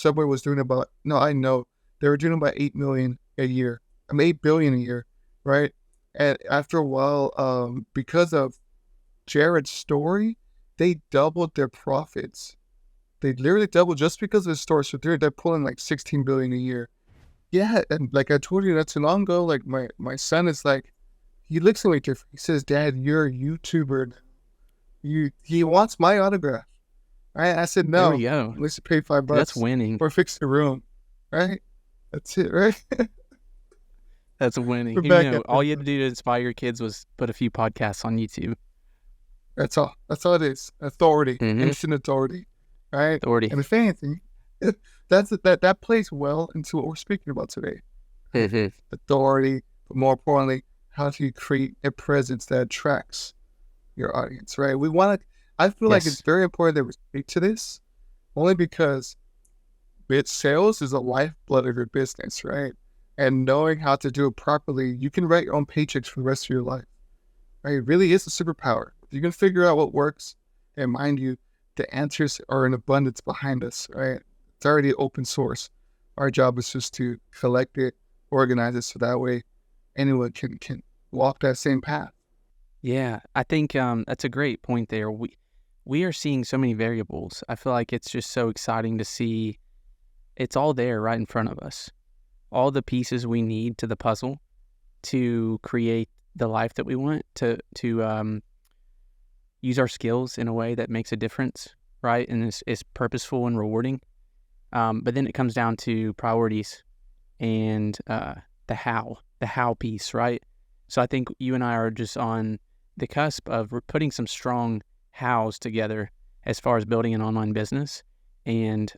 Subway was doing about, no, I know, they were doing about 8 million a year. 8 billion a year, right? And after a while, because of Jared's story, they doubled their profits. They literally doubled just because of the store. So they're pulling like 16 billion a year. Yeah, and like I told you not too long ago, like my son is like, he looks at me different. He says, "Dad, you're a YouTuber. He wants my autograph." Right? I said, There we "No. go. Let's pay $5 That's winning. or fix the room." Right? That's it, right? That's winning. We're You back know, at all you had to do to inspire your kids was put a few podcasts on YouTube. That's all. That's all it is. Authority, instant authority, right? Authority. And if anything, that plays well into what we're speaking about today. Authority, but more importantly, how do you create a presence that attracts your audience, right? I feel like it's very important that we speak to this, only because sales is the lifeblood of your business, right? And knowing how to do it properly, you can write your own paychecks for the rest of your life, right? It really is a superpower. If you can figure out what works, and mind you, the answers are in abundance behind us, right? It's already open source. Our job is just to collect it, organize it, so that way anyone can walk that same path. Yeah, I think that's a great point there. We are seeing so many variables. I feel like it's just so exciting to see it's all there right in front of us. All the pieces we need to the puzzle to create the life that we want, to use our skills in a way that makes a difference, right? And is purposeful and rewarding. But then it comes down to priorities and the how piece, right? So I think you and I are just on the cusp of putting some strong hows together as far as building an online business and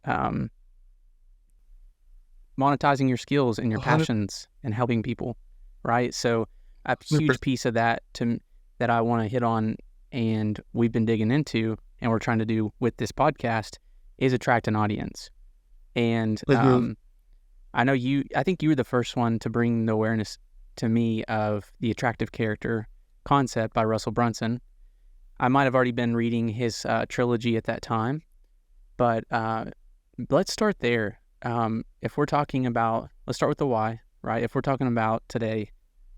monetizing your skills and your passions and helping people, right? So a huge piece of that that I want to hit on, and we've been digging into, and we're trying to do with this podcast, is attract an audience. And I think you were the first one to bring the awareness to me of the attractive character concept by Russell Brunson. I might have already been reading his trilogy at that time, but let's start there. If we're talking about, let's start with the why, right? If we're talking about today,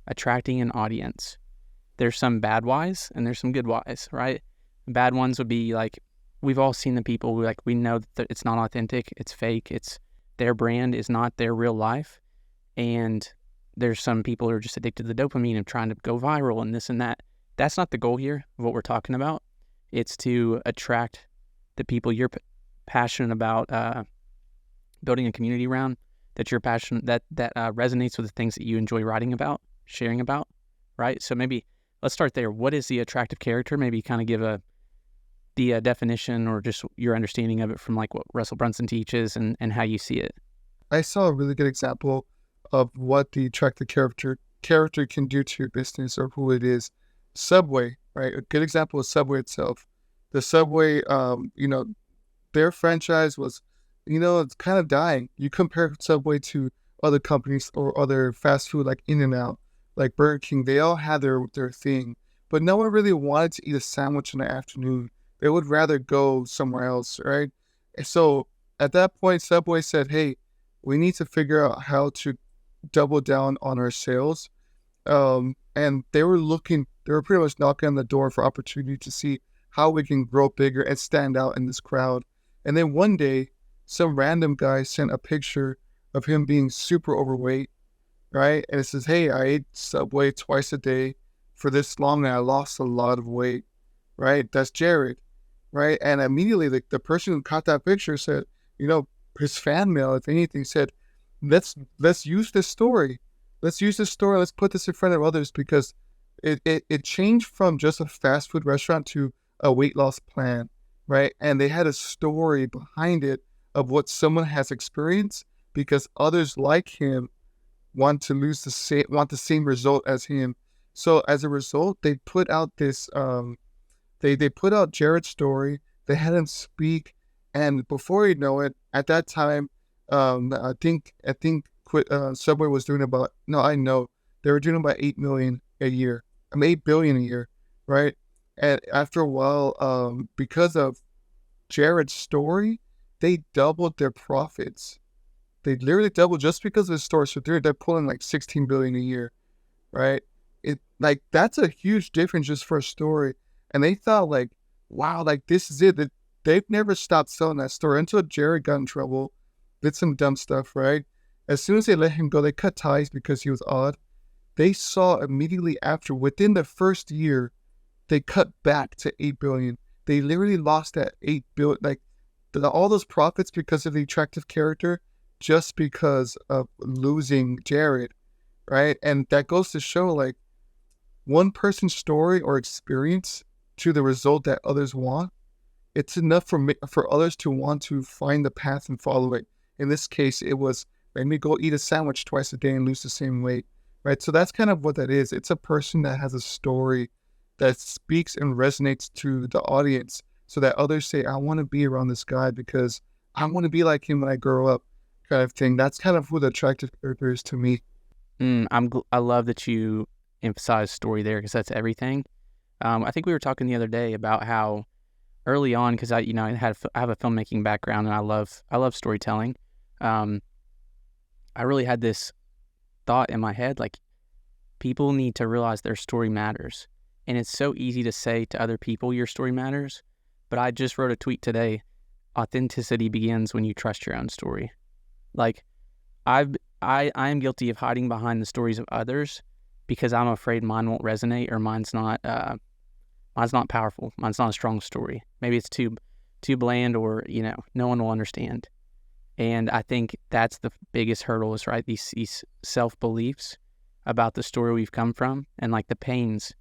attracting an audience, there's some bad whys and there's some good whys, right? Bad ones would be like, we've all seen the people who we know that it's not authentic, it's fake, it's their brand is not their real life. And there's some people who are just addicted to the dopamine of trying to go viral and this and that. That's not the goal here of what we're talking about. It's to attract the people you're passionate about building a community around, that you're passionate, that resonates with the things that you enjoy writing about, sharing about, right? So maybe let's start there. What is the attractive character? Maybe kind of give the definition or just your understanding of it from like what Russell Brunson teaches and how you see it. I saw a really good example of what the attractive character can do to your business or who it is. Subway, right? A good example is Subway itself. The Subway, their franchise was, it's kind of dying. You compare Subway to other companies or other fast food like In-N-Out, like Burger King. They all had their thing, but no one really wanted to eat a sandwich in the afternoon. They would rather go somewhere else, right? And so at that point, Subway said, "Hey, we need to figure out how to double down on our sales." And they were pretty much knocking on the door for opportunity to see how we can grow bigger and stand out in this crowd. And then one day, some random guy sent a picture of him being super overweight, right? And it says, "Hey, I ate Subway twice a day for this long and I lost a lot of weight," right? That's Jared, right? And immediately the person who caught that picture said, his fan mail, if anything, said, let's use this story. Let's use this story. Let's put this in front of others, because it changed from just a fast food restaurant to a weight loss plan, right? And they had a story behind it of what someone has experienced, because others like him want the same result as him. So as a result, they put out this they put out Jared's story. They had him speak, and before you know it, at that time, I think Subway was doing about, no, I know, they were doing about 8 million a year. 8 billion a year, right? And after a while, because of Jared's story, they doubled their profits. They literally doubled just because of the store. So they're pulling like 16 billion a year, right? It like that's a huge difference just for a story. And they thought like, wow, like this is it. They've never stopped selling that story until Jared got in trouble, did some dumb stuff, right? As soon as they let him go, they cut ties because he was odd. They saw immediately after, within the first year, they cut back to 8 billion. They literally lost that 8 billion, like all those profits because of the attractive character, just because of losing Jared, right? And that goes to show like one person's story or experience to the result that others want. It's enough for others to want to find the path and follow it. In this case, it was, let me go eat a sandwich twice a day and lose the same weight, right? So that's kind of what that is. It's a person that has a story that speaks and resonates to the audience so that others say, I want to be around this guy because I want to be like him when I grow up, kind of thing. That's kind of who the attractive character is to me. I love that you emphasize story there because that's everything. I think we were talking the other day about how early on, because I have a filmmaking background and I love storytelling. I really had this thought in my head, like people need to realize their story matters. And it's so easy to say to other people your story matters. But I just wrote a tweet today. Authenticity begins when you trust your own story. Like I am guilty of hiding behind the stories of others because I'm afraid mine won't resonate or mine's not powerful. Mine's not a strong story. Maybe it's too bland or, no one will understand. And I think that's the biggest hurdle is, right, these self-beliefs about the story we've come from and like the pains,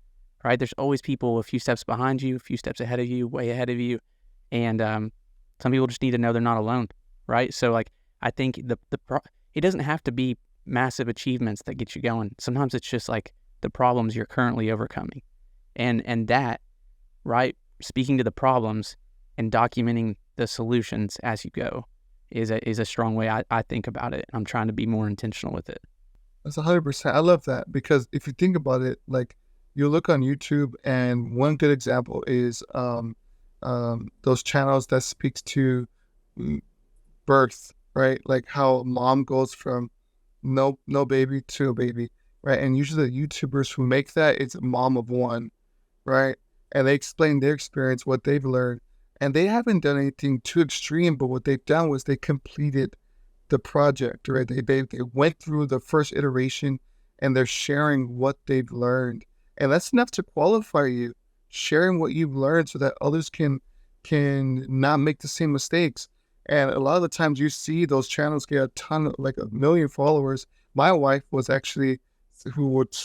right? There's always people a few steps behind you, a few steps ahead of you, way ahead of you. And some people just need to know they're not alone, right? So like I think it doesn't have to be massive achievements that get you going. Sometimes it's just like the problems you're currently overcoming. And that, right, speaking to the problems and documenting the solutions as you go is a strong way I think about it. I'm trying to be more intentional with it. That's 100%. I love that because if you think about it, like you look on YouTube and one good example is those channels that speaks to birth, right? Like how mom goes from no baby to a baby, right? And usually the YouTubers who make that, it's a mom of one, right? And they explain their experience, what they've learned. And they haven't done anything too extreme, but what they've done was they completed the project, right? They went through the first iteration and they're sharing what they've learned. And that's enough to qualify you, sharing what you've learned so that others can not make the same mistakes. And a lot of the times you see those channels get a ton, like 1 million followers. My wife was actually who would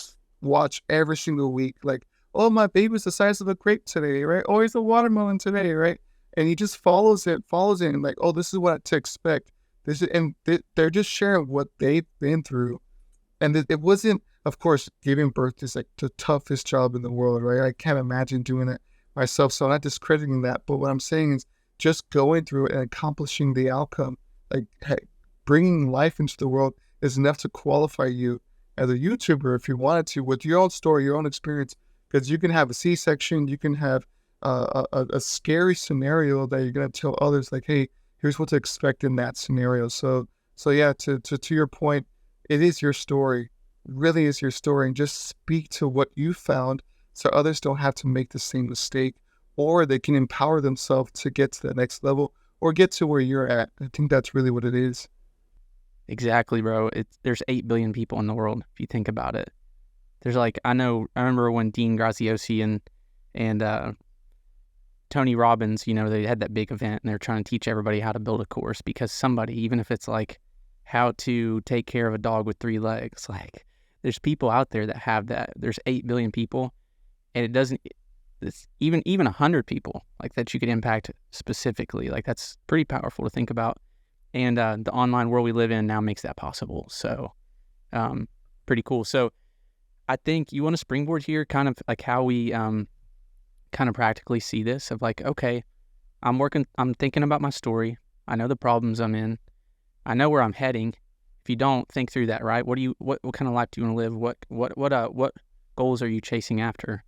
watch every single week, like, oh, my baby's the size of a grape today, right? Oh, he's a watermelon today, right? And he just follows it, and like, oh, this is what to expect. They're just sharing what they've been through. And it wasn't, of course, giving birth is like the toughest job in the world, right? I can't imagine doing it myself, so I'm not discrediting that. But what I'm saying is just going through it and accomplishing the outcome, like bringing life into the world is enough to qualify you as a YouTuber if you wanted to, with your own story, your own experience. Because you can have a C-section, you can have a scary scenario that you're going to tell others, like, hey, here's what to expect in that scenario. So yeah, to your point, it is your story. It really is your story. And just speak to what you found so others don't have to make the same mistake, or they can empower themselves to get to the next level or get to where you're at. I think that's really what it is. Exactly, bro. There's 8 billion people in the world, if you think about it. There's like, I remember when Dean Graziosi and Tony Robbins, they had that big event and they're trying to teach everybody how to build a course because somebody, even if it's like how to take care of a dog with 3 legs, like there's people out there that have that. There's 8 billion people and it's even 100 people like that you could impact specifically. Like that's pretty powerful to think about. And the online world we live in now makes that possible. So pretty cool. So I think you want to springboard here, kind of like how we kind of practically see this of like, okay, I'm thinking about my story. I know the problems I'm in. I know where I'm heading. If you don't think through that, right? What kind of life do you want to live? What goals are you chasing after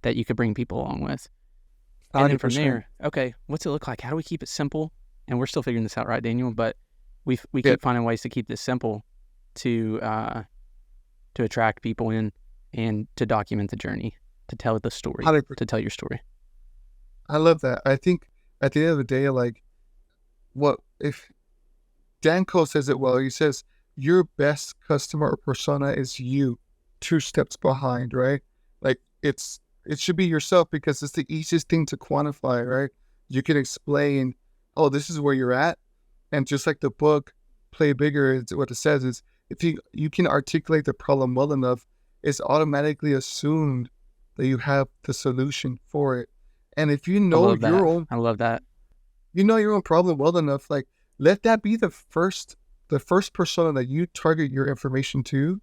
that you could bring people along with? And 100%. Then from there, okay, what's it look like? How do we keep it simple and we're still figuring this out, right, Daniel? But we Yeah. keep finding ways to keep this simple to attract people in and to document the journey, to tell the story, 100%. to tell your story. I love that. I think at the end of the day, like, what if Dan Cole says it well? He says your best customer or persona is you, 2 steps behind, right? Like it should be yourself because it's the easiest thing to quantify, right? You can explain, oh, this is where you're at, and just like the book, Play Bigger, is what it says is if you can articulate the problem well enough, it's automatically assumed that you have the solution for it. And if you know your own, I love that. you know your own problem well enough, like let that be the first persona that you target your information to,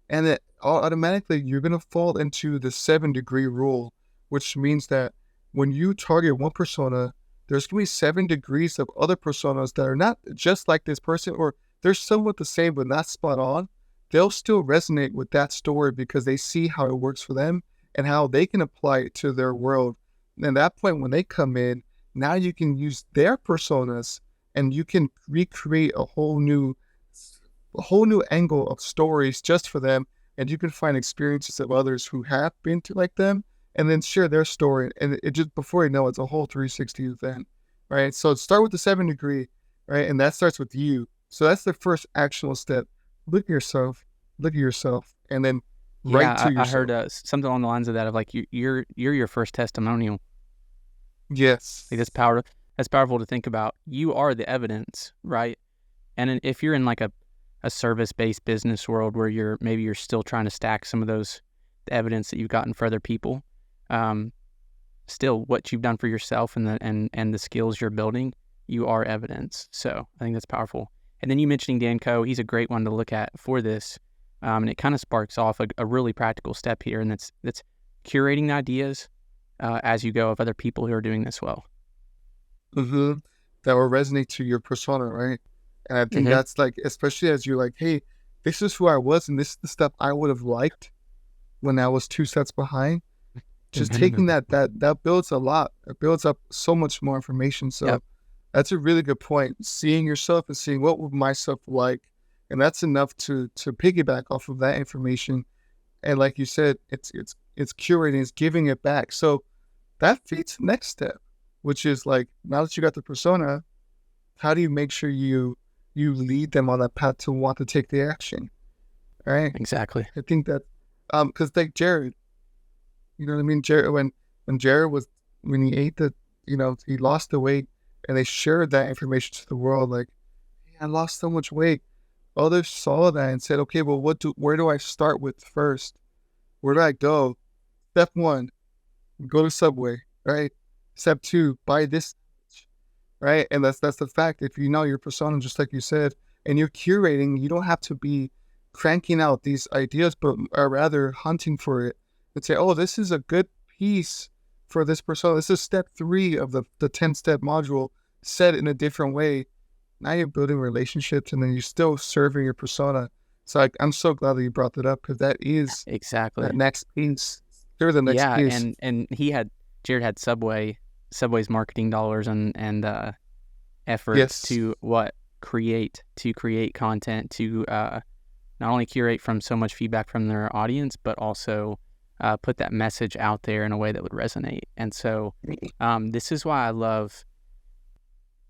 and it automatically you're gonna fall into the 7-degree rule, which means that when you target one persona, there's gonna be 7 degrees of other personas that are not just like this person, or they're somewhat the same but not spot on. They'll still resonate with that story because they see how it works for them and how they can apply it to their world. And at that point, when they come in, now you can use their personas and you can recreate a whole new angle of stories just for them. And you can find experiences of others who have been to like them and then share their story. And it just, before you know, it's a whole 360 event, right? So start with the 7 degree, right? And that starts with you. So that's the first actionable step. Look at yourself, and then write to yourself. I heard something along the lines of that, of like you're your first testimonial. Yes. Like that's powerful to think about. You are the evidence, right? And if you're in like a service-based business world where you're still trying to stack some of the evidence that you've gotten for other people, still what you've done for yourself and the skills you're building, you are evidence. So I think that's powerful. And then you mentioning Dan Coe, he's a great one to look at for this. And it kind of sparks off a really practical step here, and that's curating the ideas as you go of other people who are doing this well. Mm-hmm. That will resonate to your persona, right? And I think that's like, especially as you're like, hey, this is who I was, and this is the stuff I would have liked when I was 2 steps behind. Just taking that builds a lot. It builds up so much more information. So that's a really good point. Seeing yourself and seeing what would myself like, and that's enough to piggyback off of that information. And like you said, it's curating, it's giving it back. So that feeds the next step, which is like, now that you got the persona, how do you make sure you lead them on that path to want to take the action? Right? Exactly. I think that because like Jared, you know what I mean? Jared, when Jared when he ate he lost the weight, and they shared that information to the world, like, hey, I lost so much weight. Others saw that and said, okay, well, where do I start with first? Where do I go? Step 1, go to Subway, right? Step 2, buy this, right? And that's the fact. If you know your persona, just like you said, and you're curating, you don't have to be cranking out these ideas, but are rather hunting for it and say, oh, this is a good piece for this persona. This is step 3 of the 10-step module, said in a different way. Now you're building relationships, and then you're still serving your persona. So I'm so glad that you brought that up, because that is exactly that next piece. They're the next piece. and Jared had Subway's marketing dollars and efforts to create content, to not only curate from so much feedback from their audience, but also put that message out there in a way that would resonate. And so this is why I love,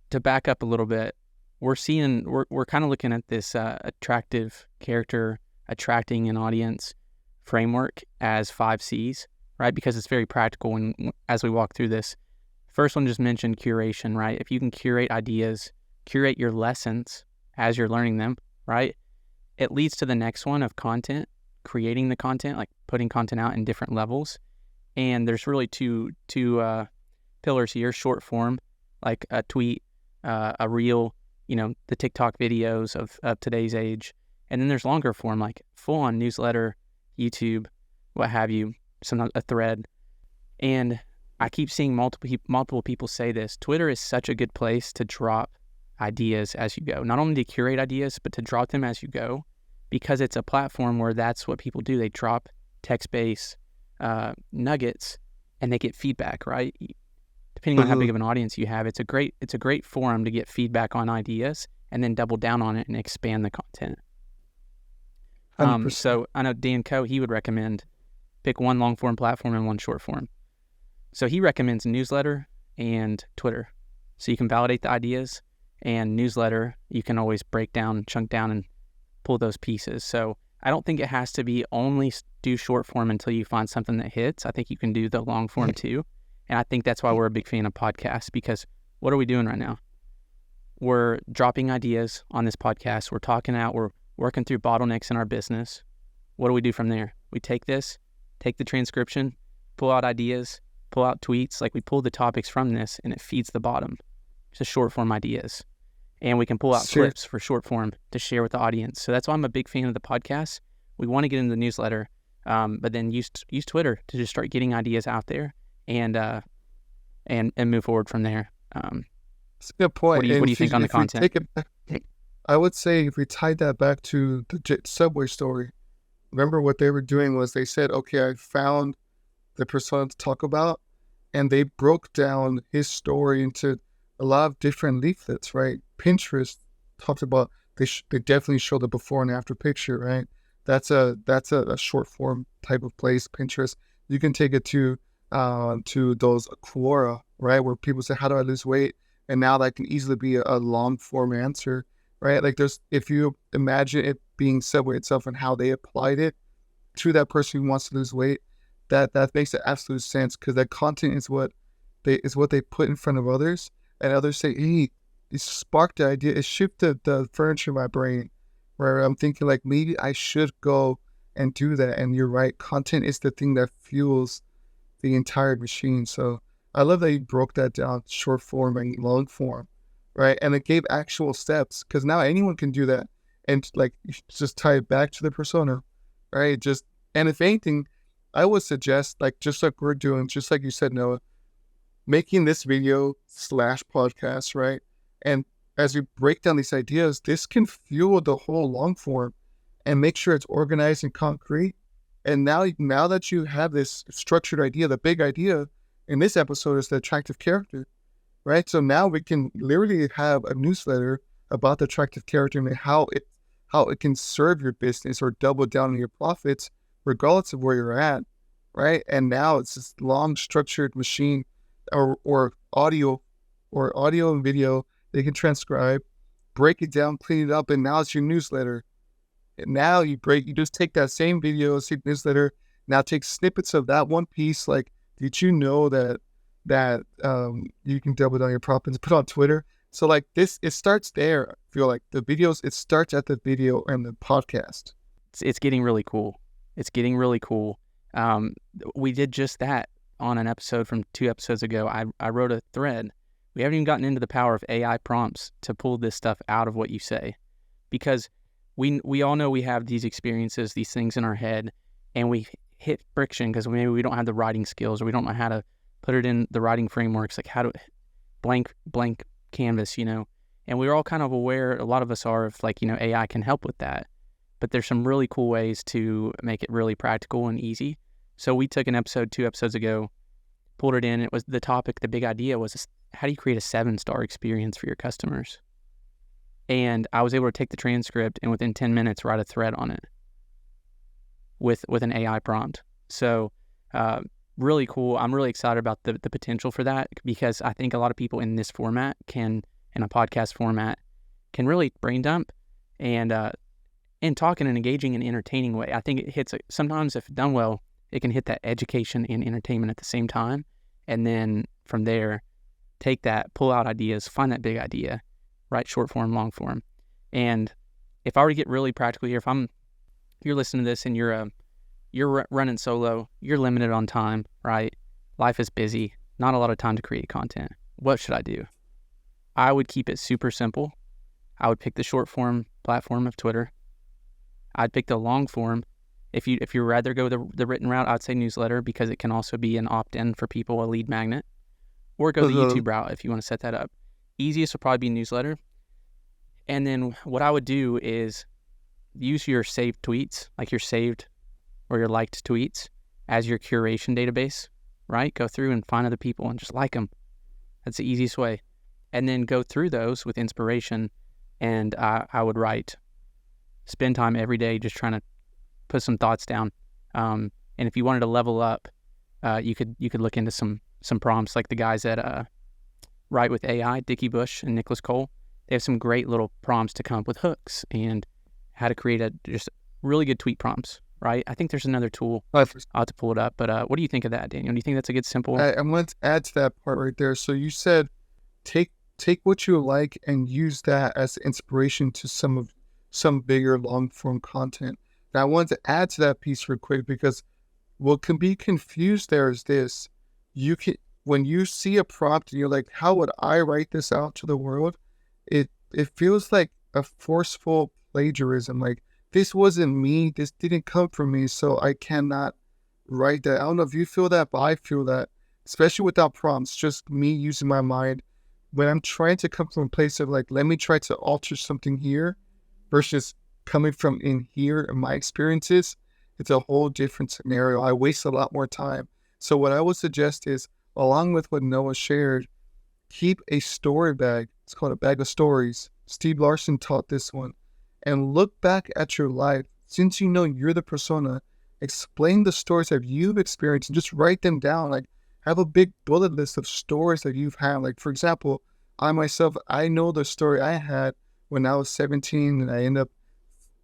to back up a little bit, we're kind of looking at this attractive character, attracting an audience framework as 5 C's, right? Because it's very practical as we walk through this. First one just mentioned curation, right? If you can curate ideas, curate your lessons as you're learning them, right? It leads to the next one of content, creating the content, like putting content out in different levels. And there's really two pillars here: short form, like a tweet, a reel, the TikTok videos of today's age. And then there's longer form, like full-on newsletter, YouTube, what have you, sometimes a thread. And I keep seeing multiple people say this. Twitter is such a good place to drop ideas as you go. Not only to curate ideas, but to drop them as you go, because it's a platform where that's what people do. They drop text-based nuggets, and they get feedback, right? depending on how big of an audience you have, it's a great forum to get feedback on ideas and then double down on it and expand the content. 100%. So I know Dan Coe, he would recommend pick one long form platform and one short form. So he recommends newsletter and Twitter. So you can validate the ideas, and newsletter, you can always break down, chunk down, and pull those pieces. So I don't think it has to be only do short form until you find something that hits. I think you can do the long form too. And I think that's why we're a big fan of podcasts, because what are we doing right now? We're dropping ideas on this podcast. We're talking out, we're working through bottlenecks in our business. What do we do from there? We take the transcription, pull out ideas, pull out tweets. Like, we pull the topics from this and it feeds the bottom to short form ideas. And we can pull out clips for short form to share with the audience. So that's why I'm a big fan of the podcast. We want to get into the newsletter, but then use Twitter to just start getting ideas out there and move forward from there. That's a good point. What do you think on the content? I would say if we tied that back to the Subway story, remember what they were doing was they said, okay, I found the persona to talk about, and they broke down his story into a lot of different leaflets, right? Pinterest talked about, they definitely showed the before and after picture, right? That's a short form type of place, Pinterest. You can take it to those Quora, right? Where people say, how do I lose weight? And now that can easily be a long form answer, right? Like, if you imagine it being Subway itself and how they applied it to that person who wants to lose weight, that makes absolute sense, because that content is what they put in front of others, and others say, hey, it sparked the idea, it shifted the furniture in my brain, where I'm thinking like, maybe I should go and do that. And you're right, content is the thing that fuels the entire machine. So I love that you broke that down, short form and long form, right? And it gave actual steps, because now anyone can do that, and like, you just tie it back to the persona, right? And if anything, I would suggest, like, just like we're doing, just like you said, Noah, making this video / podcast, right? And as we break down these ideas, this can fuel the whole long form and make sure it's organized and concrete. And now that you have this structured idea, the big idea in this episode is the attractive character, right? So now we can literally have a newsletter about the attractive character and how it can serve your business or double down on your profits, regardless of where you're at, right? And now it's this long structured machine or audio and video. They can transcribe, break it down, clean it up, and now it's your newsletter. And now you just take that same video, same newsletter, now take snippets of that one piece. Like, did you know that you can double down your profits, put on Twitter? So like this, it starts there. I feel like the videos, it starts at the video and the podcast. It's getting really cool. It's getting really cool. We did just that on an episode from 2 episodes ago. I wrote a thread. We haven't even gotten into the power of AI prompts to pull this stuff out of what you say, because we all know we have these experiences, these things in our head, and we hit friction because maybe we don't have the writing skills, or we don't know how to put it in the writing frameworks, like how to blank canvas, and we're all kind of aware, a lot of us are, of like, AI can help with that, but there's some really cool ways to make it really practical and easy. So we took an episode 2 episodes ago, pulled it in. It was the topic, the big idea was, how do you create a 7-star experience for your customers? And I was able to take the transcript and within 10 minutes write a thread on it with an AI prompt. So really cool. I'm really excited about the potential for that, because I think a lot of people in this format in a podcast format, can really brain dump and talk in an engaging and entertaining way. I think it hits, sometimes if done well, it can hit that education and entertainment at the same time. And then from there, take that, pull out ideas, find that big idea, write short form, long form. And if I were to get really practical here, you're listening to this and you're running solo, you're limited on time, right? Life is busy, not a lot of time to create content. What should I do? I would keep it super simple. I would pick the short form platform of Twitter. I'd pick the long form. If you'd rather go the written route, I'd say newsletter, because it can also be an opt-in for people, a lead magnet. Or go the YouTube route if you want to set that up. Easiest would probably be newsletter. And then what I would do is use your saved tweets, like your saved or your liked tweets, as your curation database, right? Go through and find other people and just like them. That's the easiest way. And then go through those with inspiration. And I would spend time every day just trying to put some thoughts down. And if you wanted to level up, you could look into some prompts like the guys at Write with AI, Dickie Bush and Nicholas Cole. They have some great little prompts to come up with hooks and how to create just really good tweet prompts, right? I think there's another tool. I'll have to pull it up. But what do you think of that, Daniel? Do you think that's a good simple? I want to add to that part right there. So you said take what you like and use that as inspiration to some bigger long form content. Now I wanted to add to that piece real quick because what can be confused there is this. When you see a prompt and you're like, how would I write this out to the world? It feels like a forceful plagiarism. Like, this wasn't me. This didn't come from me, so I cannot write that. I don't know if you feel that, but I feel that, especially without prompts, just me using my mind. When I'm trying to come from a place of like, let me try to alter something here versus coming from in here in my experiences, it's a whole different scenario. I waste a lot more time. So what I would suggest is, along with what Noah shared, keep a story bag. It's called a bag of stories. Steve Larson taught this one. And look back at your life. Since you know you're the persona, explain the stories that you've experienced and just write them down. Like, have a big bullet list of stories that you've had. Like, for example, I myself, I know the story I had when I was 17 and I ended up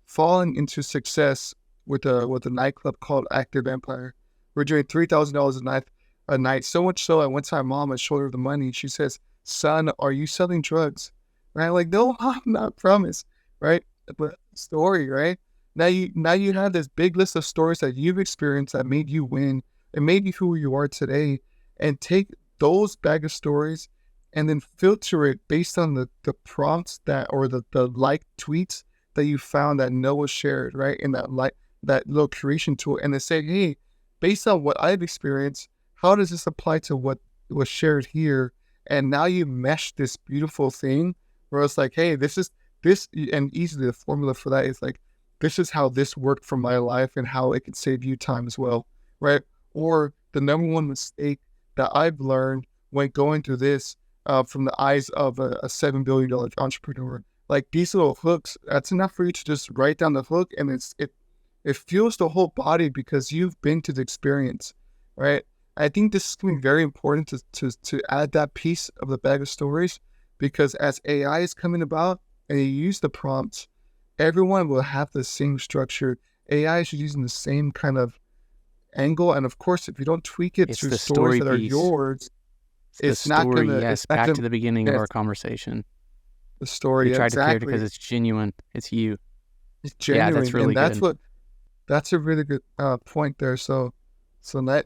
falling into success with a nightclub called Active Empire. We're doing $3,000 a night. So much so I went to my mom and showed her the money. She says, son, are you selling drugs? Right? I'm like, no, I'm not, promise. Right? But story, right? Now you have this big list of stories that you've experienced that made you win and made you who you are today, and take those bag of stories and then filter it based on the prompts or the like tweets that you found that Noah shared, right? In that little creation tool, and then say, hey, based on what I've experienced, how does this apply to what was shared here? And now you mesh this beautiful thing where it's like, hey, this, and easily the formula for that is like, this is how this worked for my life and how it could save you time as well, right? Or the number one mistake that I've learned when going through this from the eyes of a $7 billion entrepreneur. Like, these little hooks, that's enough for you to just write down the hook, and it fuels the whole body because you've been to the experience, right? I think this is going to be very important to add that piece of the bag of stories, because as AI is coming about and you use the prompts, everyone will have the same structure. AI is using the same kind of angle, and of course, if you don't tweak it to stories that are yours, it's not going to. Yes, back to the beginning of our conversation. The story, you tried to create it because it's genuine. It's you. It's genuine. Yeah, that's really good. That's a really good point there. So nice. So I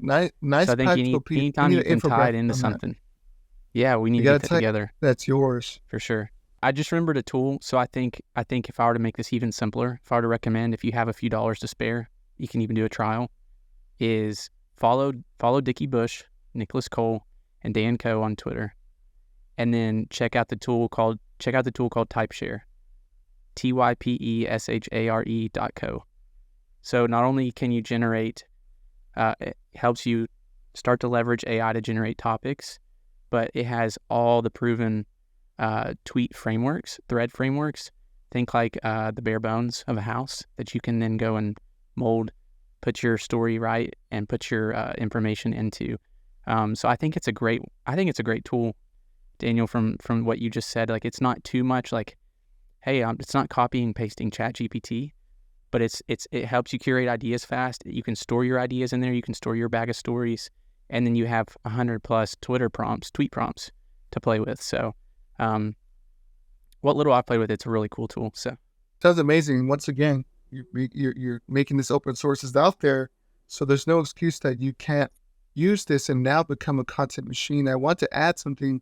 think anytime you can tie it into something. Yeah, we need to get that together. That's yours for sure. I just remembered a tool. So I think if I were to make this even simpler, if I were to recommend, if you have a few dollars to spare, you can even do a trial. Is follow Dickie Bush, Nicholas Cole, and Dan Coe on Twitter, and then check out the tool called TypeShare, TYPESHARE.co. So not only can you generate, it helps you start to leverage AI to generate topics, but it has all the proven tweet frameworks, thread frameworks. Think like the bare bones of a house that you can then go and mold, put your story right, and put your information into. So I think it's a great tool, Daniel. From what you just said, like, it's not too much like, hey, it's not copying and pasting ChatGPT, but it helps you curate ideas fast. You can store your ideas in there. You can store your bag of stories, and then you have 100+ tweet prompts to play with. So, what little I played with, it's a really cool tool. So, sounds amazing. Once again, you're making this open sources out there, so there's no excuse that you can't use this and now become a content machine. I want to add something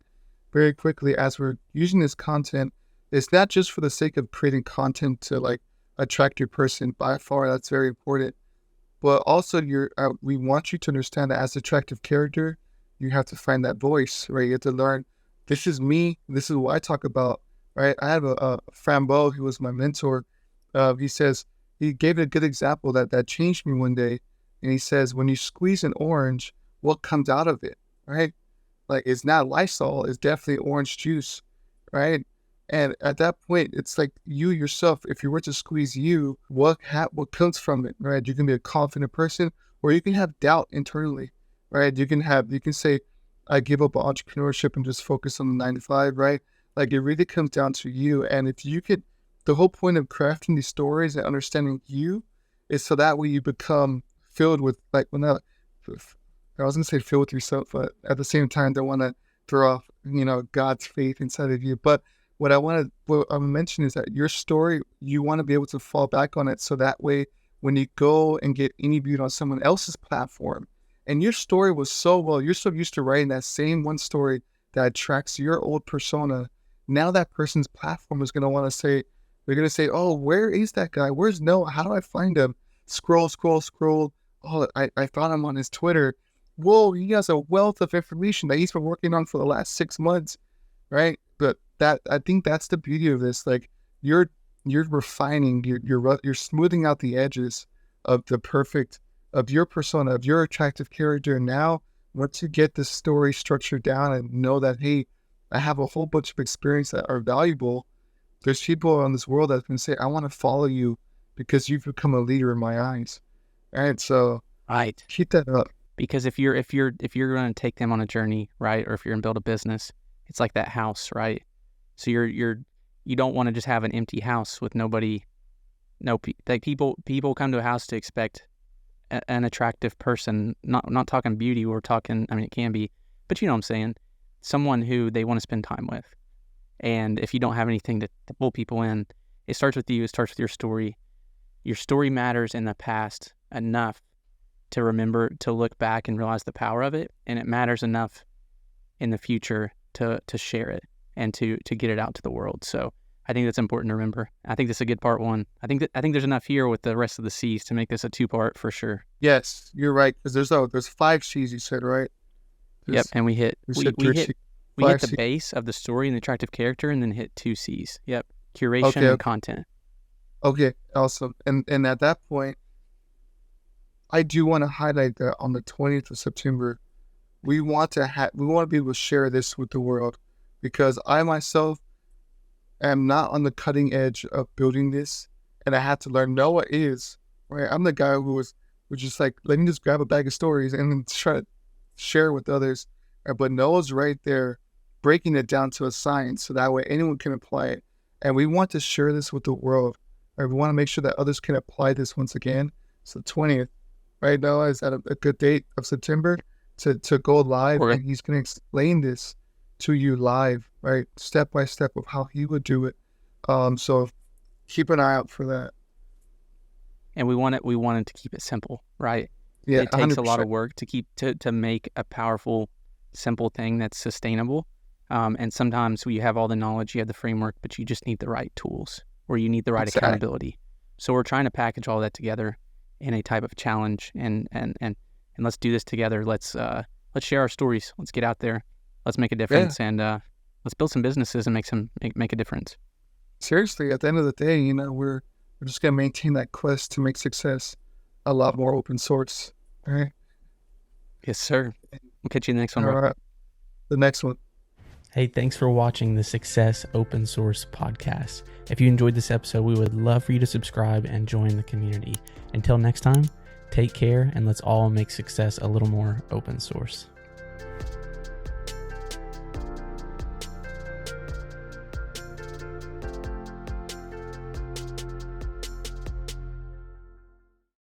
very quickly as we're using this content. It's not just for the sake of creating content to like attract your person. By far, that's very important. But also, we want you to understand that as an attractive character, you have to find that voice, right? You have to learn, this is me. This is what I talk about, right? I have a Frambeau who was my mentor. He gave a good example that changed me one day. And he says, when you squeeze an orange, what comes out of it, right? Like, it's not Lysol, it's definitely orange juice, right? And at that point, it's like you yourself, if you were to squeeze you, what comes from it, right? You can be a confident person, or you can have doubt internally, right? You can say, I give up entrepreneurship and just focus on the 9 to 5, right? Like, it really comes down to you. And if you could, the whole point of crafting these stories and understanding you is so that way you become filled with, like, I was going to say filled with yourself, but at the same time, don't want to throw off, God's faith inside of you. But what I'm mentioning is that your story, you want to be able to fall back on it. So that way, when you go and get interviewed on someone else's platform, and your story was so well, you're so used to writing that same one story that attracts your old persona. Now that person's platform is going to want to say, they're going to say, oh, where is that guy? Where's Noah? How do I find him? Scroll. Oh, I found him on his Twitter. Whoa, he has a wealth of information that he's been working on for the last 6 months, right? But I think that's the beauty of this. Like, you're refining, you're smoothing out the edges of your persona, of your attractive character. Now, once you get the story structured down and know that, hey, I have a whole bunch of experience that are valuable, there's people in this world that can say, I want to follow you because you've become a leader in my eyes. Right? So keep that up. Because if you're going to take them on a journey, right, or if you're going to build a business, it's like that house, right? So you don't want to just have an empty house with nobody. Like people come to a house to expect an attractive person. Not talking beauty, we're talking. I mean, it can be, but you know what I'm saying. Someone who they want to spend time with. And if you don't have anything to pull people in, it starts with you. It starts with your story. Your story matters in the past enough to remember, to look back and realize the power of it, and it matters enough in the future to share it and to get it out to the world. So I think that's important to remember. I think this is a good part one. I think there's enough here with the rest of the C's to make this a 2-part for sure. Yes, you're right. Because there's 5 C's you said, right? Yep, and we hit the base of the story and the attractive character, and then hit 2 C's. Yep, curation and content. Okay, awesome. And at that point, I do want to highlight that on the 20th of September, we want to be able to share this with the world, because I myself am not on the cutting edge of building this, and I had to learn. Noah is, right? I'm the guy who was just like, let me just grab a bag of stories and then try to share with others. But Noah's right there, breaking it down to a science, so that way anyone can apply it. And we want to share this with the world. Right? We want to make sure that others can apply this once again. So 20th, right? Noah is at a good date of September to go live, and he's going to explain this to you live, right? Step by step of how he would do it. So keep an eye out for that. And we wanted to keep it simple, right? Yeah, it takes 100%. a lot of work to make a powerful, simple thing that's sustainable. And sometimes we have all the knowledge, you have the framework, but you just need the right tools, or you need the right accountability. So we're trying to package all that together in a type of challenge, and let's do this together. Let's share our stories. Let's get out there. Let's make a difference, and let's build some businesses and make a difference. Seriously, at the end of the day, we're just gonna maintain that quest to make success a lot more open source. All right. Yes, sir. We'll catch you in the next one, bro. All right. The next one. Hey, thanks for watching the Success Open Source Podcast. If you enjoyed this episode, we would love for you to subscribe and join the community. Until next time, take care, and let's all make success a little more open source.